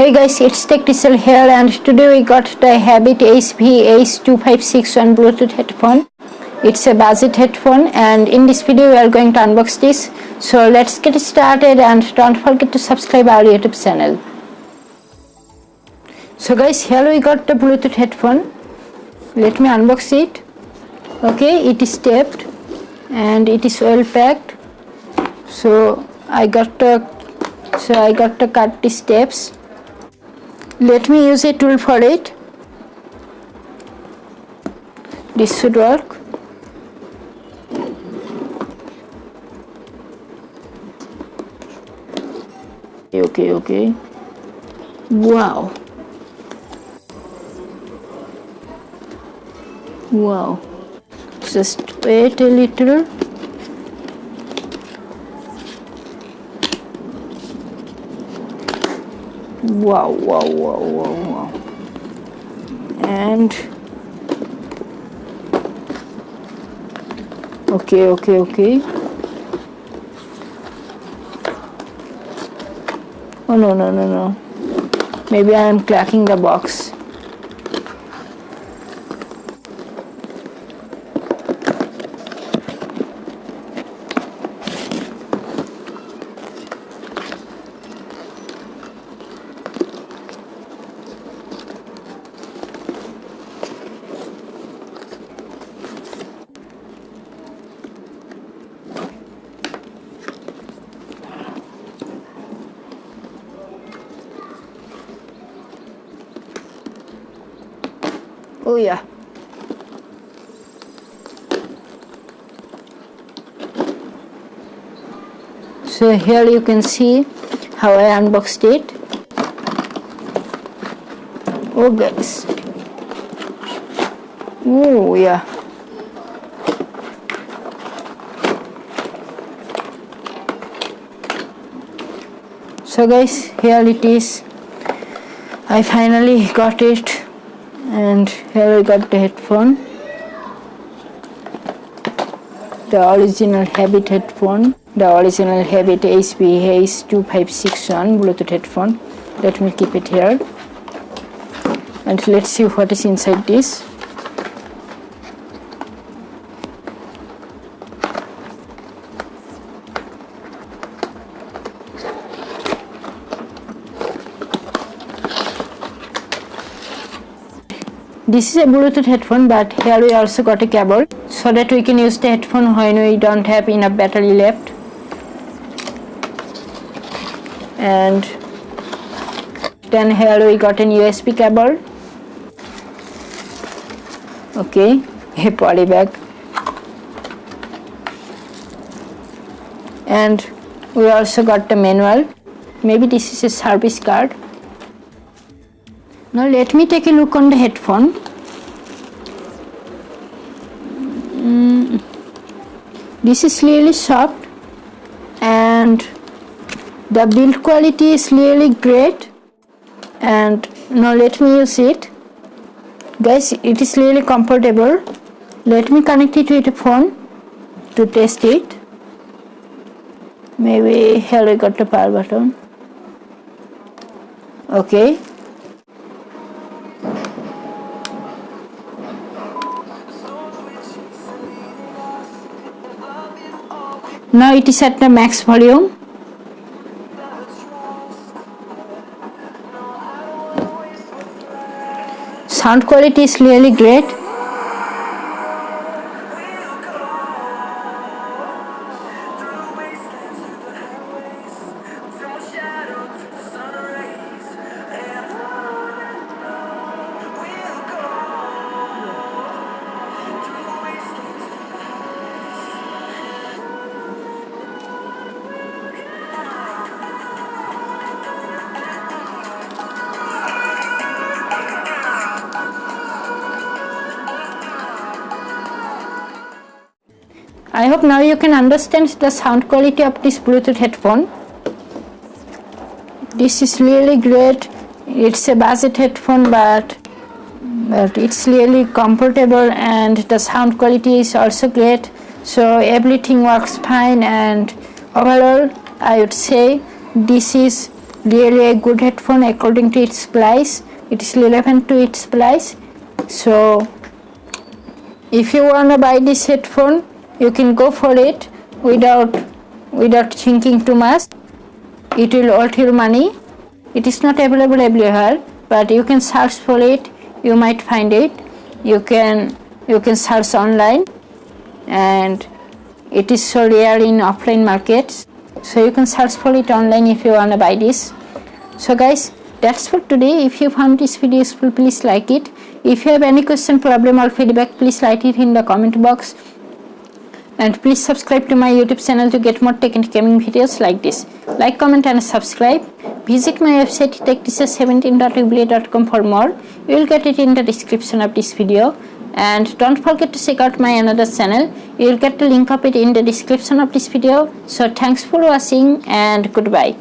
Hey guys, it's Technical here, and today we got the Havit HV-H2561 Bluetooth headphone. It's a budget headphone, and in this video we are going to unbox this. So let's get started, and don't forget to subscribe our YouTube channel. So guys, here we got the Bluetooth headphone. Let me unbox it. Okay, it is taped and it is well packed. So I got to cut these tapes. Let me use a tool for it. This should work. Okay. Wow. Just wait a little. Wow. And okay. Oh no. Maybe I am cracking the box. Oh yeah. So here you can see how I unboxed it. Oh guys. Oh yeah. So guys, here it is. I finally got it. And here we got the headphone, the original Havit headphone, the original Havit HV-H2561 Bluetooth headphone. Let me keep it here and let's see what is inside this. This is a Bluetooth headphone, but here we also got a cable so that we can use the headphone when we don't have enough battery left. And then here we got an USB cable. Okay, a poly bag. And we also got the manual. Maybe this is a service card. Now let me take a look on the headphone. This is really soft and the build quality is really great. And now let me use it. Guys, it is really comfortable. Let me connect it with a phone to test it. Maybe here I got the power button. Okay. Now it is at the max volume. Sound quality is really great. I hope now you can understand the sound quality of this Bluetooth headphone. This is really great. It's a budget headphone, but it's really comfortable and the sound quality is also great. So everything works fine, and overall I would say this is really a good headphone according to its price. It is relevant to its price. So if you wanna buy this headphone, you can go for it without thinking too much. It will worth your money. It is not available everywhere, but you can search for it. You might find it. You can search online, and it is so rare in offline markets. So you can search for it online if you wanna buy this. So guys, that's for today. If you found this video useful, please like it. If you have any question, problem or feedback, please write it in the comment box. And please subscribe to my YouTube channel to get more tech and gaming videos like this. Like, comment and subscribe. Visit my website techteacher17.weebly.com for more. You will get it in the description of this video. And don't forget to check out my another channel. You will get the link of it in the description of this video. So thanks for watching and goodbye.